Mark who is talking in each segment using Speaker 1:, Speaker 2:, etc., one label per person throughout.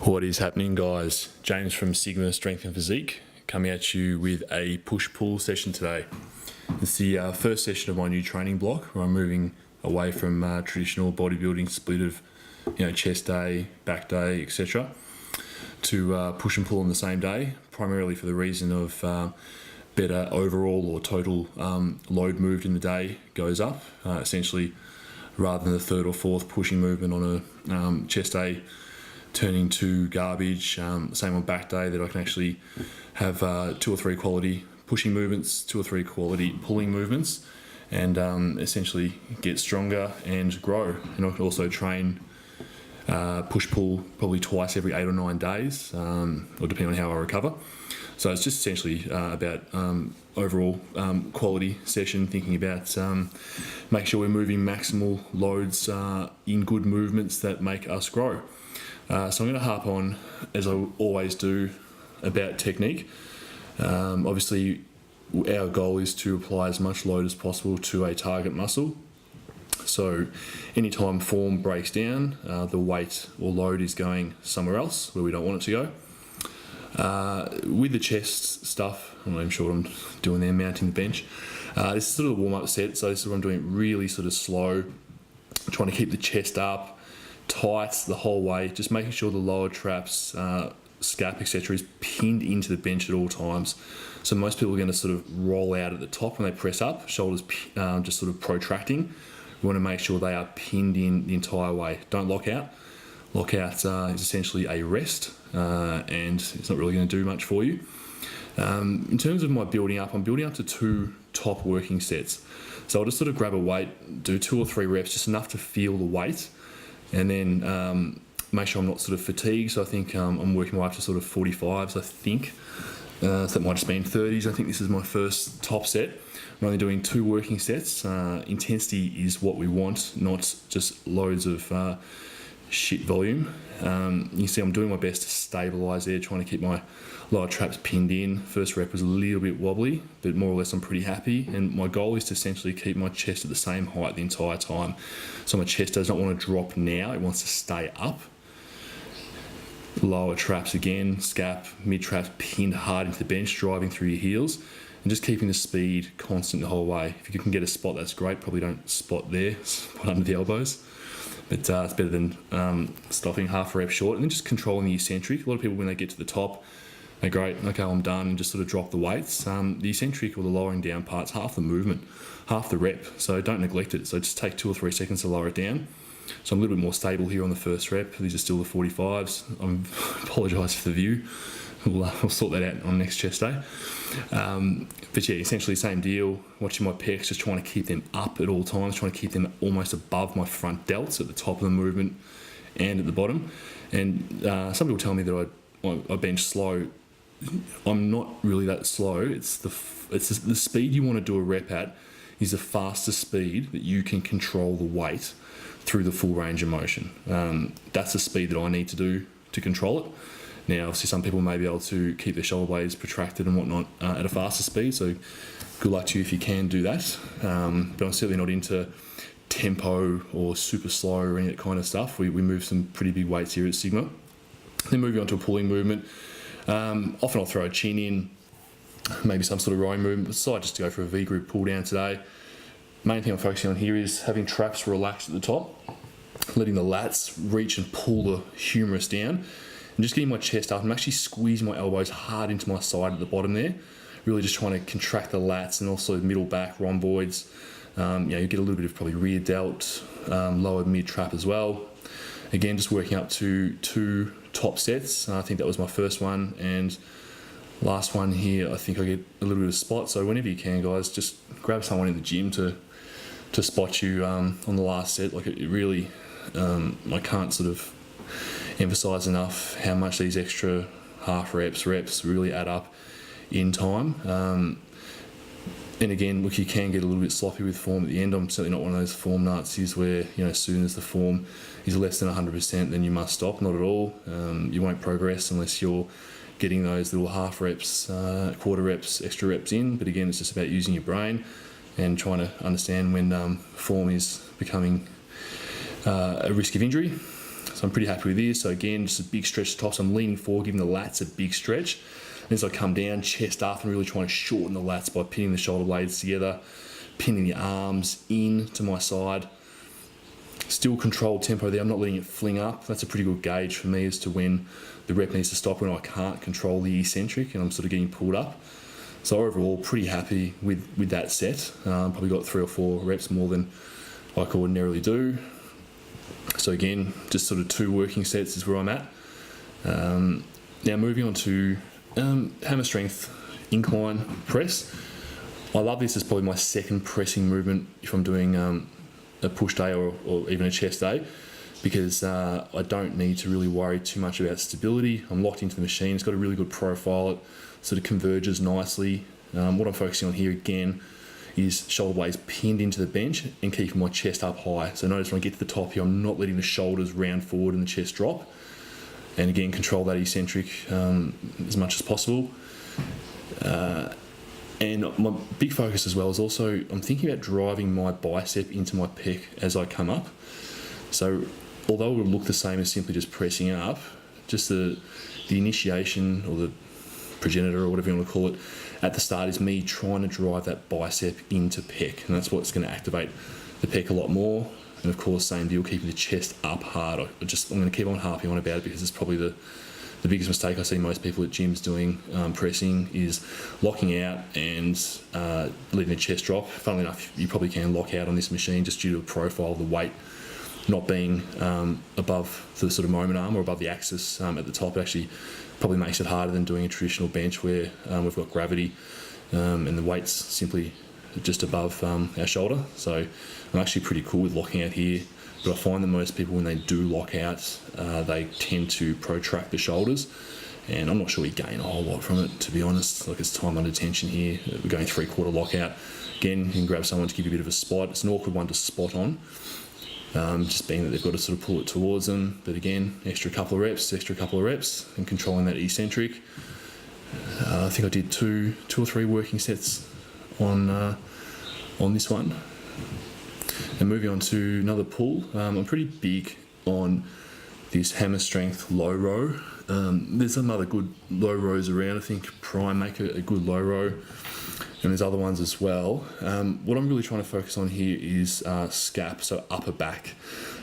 Speaker 1: What is happening, guys? James from Sigma Physique coming at you with a push-pull session today. It's the first session of my new training block where I'm moving away from traditional bodybuilding split of chest day, back day, etc. to push and pull on the same day, primarily for the reason of better overall or total load moved in the day goes up. Essentially, rather than the third or fourth pushing movement on a chest day turning to garbage, same on back day, that I can actually have 2 or 3 quality pushing movements, 2 or 3 quality pulling movements, and essentially get stronger and grow. And I can also train push-pull probably twice every 8 or 9 days, or depending on how I recover. So it's just essentially about overall quality session, thinking about make sure we're moving maximal loads in good movements that make us grow. So I'm going to harp on, as I always do, about technique. Obviously, our goal is to apply as much load as possible to a target muscle. So anytime form breaks down, the weight or load is going somewhere else where we don't want it to go. With the chest stuff, I'm not even sure what I'm doing there, mounting the bench. This is sort of a warm-up set, so this is what I'm doing really sort of slow, trying to keep the chest up, tight the whole way, just making sure the lower traps, scap, etc. is pinned into the bench at all times. So most people are going to sort of roll out at the top when they press up, shoulders just sort of protracting. We want to make sure they are pinned in the entire way. Don't lock out. Lock out is essentially a rest, and it's not really going to do much for you. In terms of my building up, I'm building up to 2 top working sets. So I'll just sort of grab a weight, do 2 or 3 reps, just enough to feel the weight, and then make sure I'm not sort of fatigued. So I think I'm working my way up to sort of 45s, I think. So that might just be in 30s. I think this is my first top set. I'm only doing 2 working sets. Intensity is what we want, not just loads of shit volume. You see I'm doing my best to stabilise there, trying to keep my lower traps pinned in. First rep was a little bit wobbly, but more or less I'm pretty happy. And my goal is to essentially keep my chest at the same height the entire time. So my chest does not want to drop now, it wants to stay up. Lower traps again, scap, mid traps pinned hard into the bench, driving through your heels, and just keeping the speed constant the whole way. If you can get a spot, that's great. Probably don't spot there, spot under the elbows. But it's better than stopping half a rep short, and then just controlling the eccentric. A lot of people, when they get to the top, they're great, okay, I'm done, and just sort of drop the weights. The eccentric or the lowering down part's half the movement, half the rep, so don't neglect it. So just take 2 or 3 seconds to lower it down. So I'm a little bit more stable here on the first rep. These are still the 45s. I apologise for the view. We'll sort that out on next chest day. But yeah, essentially same deal. Watching my pecs, just trying to keep them up at all times, trying to keep them almost above my front delts at the top of the movement and at the bottom. And some people tell me that I bench slow. I'm not really that slow. It's the speed you want to do a rep at is the fastest speed that you can control the weight through the full range of motion. That's the speed that I need to do to control it. Now, obviously, some people may be able to keep their shoulder blades protracted and whatnot at a faster speed, so good luck to you if you can do that. But I'm certainly not into tempo or super slow or any of that kind of stuff. We move some pretty big weights here at Sigma. Then moving on to a pulling movement. Often I'll throw a chin in, maybe some sort of rowing movement. Decided just to go for a V-Grip Pulldown today. Main thing I'm focusing on here is having traps relaxed at the top, letting the lats reach and pull the humerus down, and just getting my chest up. I'm actually squeezing my elbows hard into my side at the bottom there, really just trying to contract the lats and also middle back, rhomboids. You get a little bit of probably rear delt, lower mid trap as well. Again, just working up to 2 top sets. I think that was my first one, and last one here, I think I get a little bit of spot. So whenever you can, guys, just grab someone in the gym to spot you on the last set. Like it really, I can't sort of emphasize enough how much these extra half reps really add up in time. And again, look, you can get a little bit sloppy with form at the end. I'm certainly not one of those form Nazis where, as soon as the form is less than 100%, then you must stop. Not at all. You won't progress unless you're getting those little half reps, quarter reps, extra reps in. But again, it's just about using your brain and trying to understand when form is becoming a risk of injury. So I'm pretty happy with this. So again, just a big stretch at the top. So I'm leaning forward, giving the lats a big stretch. And as I come down, chest up, I'm really trying to shorten the lats by pinning the shoulder blades together, pinning the arms in to my side. Still controlled tempo there. I'm not letting it fling up. That's a pretty good gauge for me as to when the rep needs to stop, when I can't control the eccentric and I'm sort of getting pulled up. So overall, pretty happy with that set. Probably got 3 or 4 reps more than I could ordinarily do. So again, just sort of 2 working sets is where I'm at. Now moving on to Hammerstrength incline press. I love this as probably my second pressing movement if I'm doing a push day or even a chest day, because I don't need to really worry too much about stability. I'm locked into the machine. It's got a really good profile. It sort of converges nicely. What I'm focusing on here again is shoulder blades pinned into the bench and keeping my chest up high. So notice when I get to the top here, I'm not letting the shoulders round forward and the chest drop. And again, control that eccentric as much as possible. And my big focus as well is also, I'm thinking about driving my bicep into my pec as I come up. So although it would look the same as simply just pressing up, just the initiation or the progenitor or whatever you want to call it at the start is me trying to drive that bicep into pec, and that's what's going to activate the pec a lot more. And of course, same deal, keeping the chest up hard. I'm going to keep on harping on about it because it's probably the biggest mistake I see most people at gyms doing pressing is locking out and letting the chest drop. Funnily enough, you probably can lock out on this machine just due to the profile of the weight not being above the sort of moment arm or above the axis at the top. It actually probably makes it harder than doing a traditional bench where we've got gravity and the weight's simply just above our shoulder. So I'm actually pretty cool with locking out here, but I find that most people, when they do lock out, they tend to protract the shoulders, and I'm not sure we gain a whole lot from it, to be honest. Like, it's time under tension here. We're going 3/4 lockout. Again, you can grab someone to give you a bit of a spot. It's an awkward one to spot on, just being that they've got to sort of pull it towards them. But again, extra couple of reps, and controlling that eccentric. I think I did two or three working sets on this one. And moving on to another pull, I'm pretty big on this Hammerstrength low row. There's some other good low rows around. I think Prime make a good low row, and there's other ones as well. What I'm really trying to focus on here is scap, so upper back.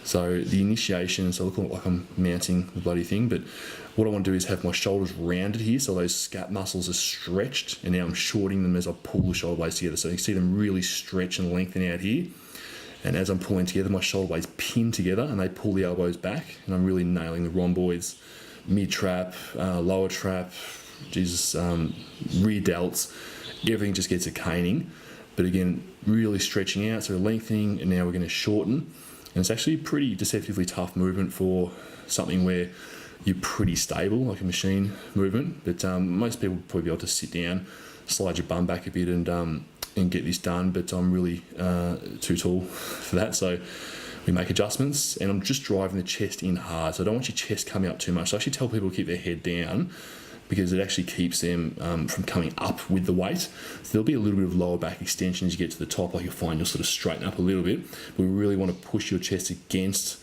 Speaker 1: So the initiation, so I look like I'm mounting the bloody thing, but what I want to do is have my shoulders rounded here, so those scap muscles are stretched, and now I'm shorting them as I pull the shoulder blades together. So you can see them really stretch and lengthen out here. And as I'm pulling together, my shoulder blades pin together and they pull the elbows back, and I'm really nailing the rhomboids, mid-trap, lower trap, rear delts. Everything just gets a caning. But again, really stretching out, so lengthening, and now we're going to shorten. And it's actually a pretty deceptively tough movement for something where you're pretty stable, like a machine movement. But most people will probably be able to sit down, slide your bum back a bit and get this done, but I'm really too tall for that, so we make adjustments, and I'm just driving the chest in hard, so I don't want your chest coming up too much. So I actually tell people to keep their head down because it actually keeps them from coming up with the weight. So there'll be a little bit of lower back extension as you get to the top, like you'll find you'll sort of straighten up a little bit. We really want to push your chest against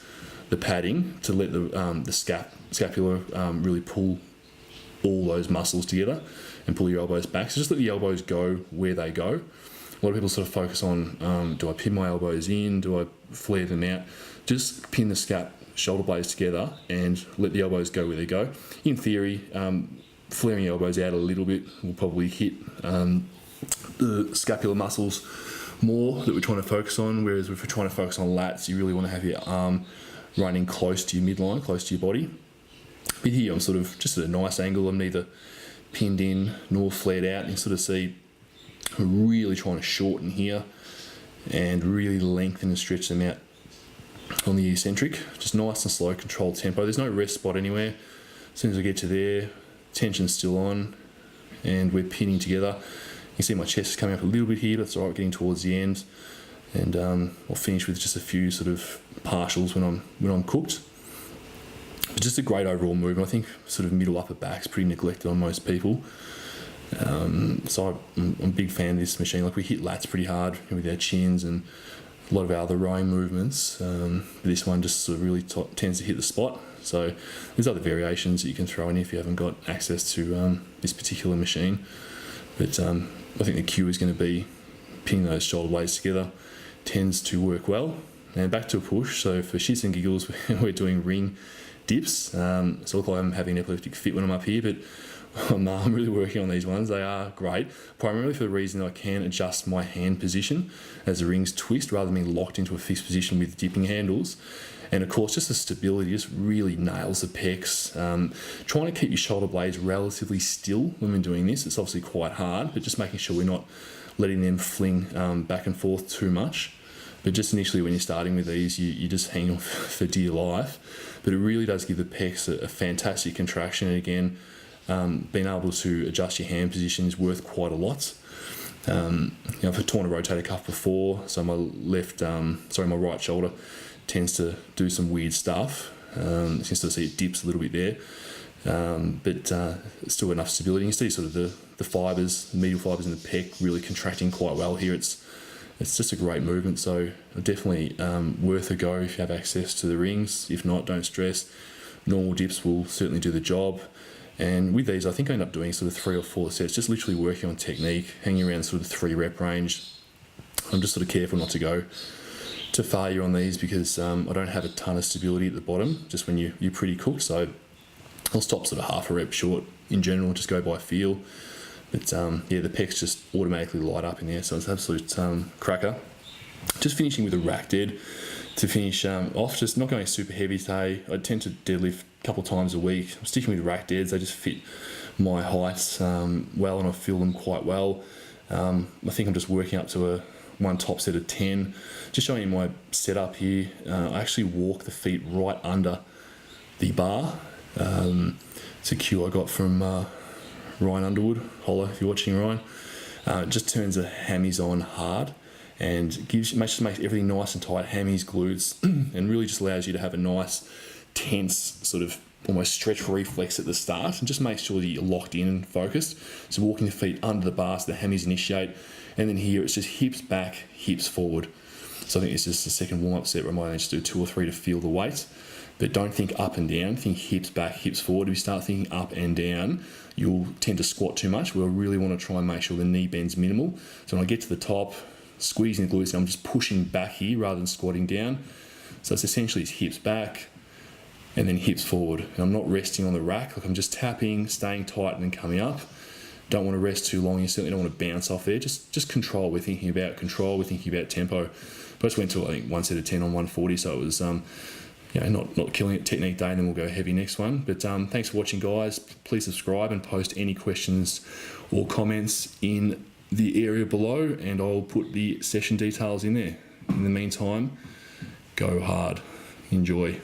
Speaker 1: the padding to let the scapula really pull all those muscles together and pull your elbows back. So just let the elbows go where they go. A lot of people sort of focus on, do I pin my elbows in? Do I flare them out? Just pin the shoulder blades together and let the elbows go where they go. In theory, flaring your elbows out a little bit will probably hit the scapular muscles more that we're trying to focus on, whereas if we're trying to focus on lats, you really want to have your arm running close to your midline, close to your body. But here I'm sort of just at a nice angle. I'm neither pinned in nor flared out. You can sort of see I'm really trying to shorten here and really lengthen and stretch them out on the eccentric. Just nice and slow, controlled tempo. There's no rest spot anywhere. As soon as I get to there, tension's still on and we're pinning together. You can see my chest is coming up a little bit here, but it's all right, getting towards the end. And I'll finish with just a few sort of partials when I'm cooked. But just a great overall movement. I think sort of middle upper back's pretty neglected on most people. So I'm a big fan of this machine. Like, we hit lats pretty hard with our chins and a lot of our other rowing movements. This one just sort of really tends to hit the spot. So there's other variations that you can throw in if you haven't got access to this particular machine. But I think the cue is going to be pinning those shoulder blades together. Tends to work well. And back to a push. So for shits and giggles, we're doing ring dips. So look like I'm having an epileptic fit when I'm up here, but I'm really working on these ones. They are great, primarily for the reason I can adjust my hand position as the rings twist rather than being locked into a fixed position with dipping handles. And of course, just the stability just really nails the pecs. Trying to keep your shoulder blades relatively still when we're doing this, it's obviously quite hard, but just making sure we're not letting them fling back and forth too much. But just initially when you're starting with these, you just hang on for dear life. But it really does give the pecs a fantastic contraction. And again, being able to adjust your hand position is worth quite a lot. I've torn a rotator cuff before, so my right shoulder tends to do some weird stuff. You can still see it dips a little bit there, but still enough stability. You can see sort of the fibres, the medial fibres in the pec really contracting quite well here. It's just a great movement, so definitely worth a go if you have access to the rings. If not, don't stress. Normal dips will certainly do the job. And with these, I think I end up doing sort of 3 or 4 sets, just literally working on technique, hanging around sort of 3 rep range. I'm just sort of careful not to go to failure on these because I don't have a ton of stability at the bottom, just when you're pretty cooked. So I'll stop sort of half a rep short in general, just go by feel. But yeah, the pecs just automatically light up in there, so it's an absolute cracker. Just finishing with a rack dead to finish off, just not going super heavy today. I tend to deadlift a couple of times a week. I'm sticking with rack deads, they just fit my height well and I feel them quite well. I think I'm just working up to one top set of 10. Just showing you my setup here. I actually walk the feet right under the bar. It's a cue I got from Ryan Underwood. Holla if you're watching, Ryan. It just turns the hammies on hard and just makes everything nice and tight, hammies, glutes, and really just allows you to have a nice, tense sort of almost stretch reflex at the start, and just make sure that you're locked in and focused. So walking the feet under the bar so the hammies initiate, and then here it's just hips back, hips forward. So I think it's just the second warm-up set where I might just do 2 or 3 to feel the weight. But don't think up and down, think hips back, hips forward. If you start thinking up and down, you'll tend to squat too much. We'll really want to try and make sure the knee bend's minimal. So when I get to the top, squeezing the glutes, I'm just pushing back here rather than squatting down. So it's essentially hips back and then hips forward. And I'm not resting on the rack, like I'm just tapping, staying tight and then coming up. Don't want to rest too long. You certainly don't want to bounce off there. Just control. We're thinking about control. We're thinking about tempo. But I just went to, I think, 1 set of 10 on 140. So it was, not killing it technique day, and then we'll go heavy next one. But thanks for watching, guys. Please subscribe and post any questions or comments in the area below, and I'll put the session details in there. In the meantime, go hard. Enjoy.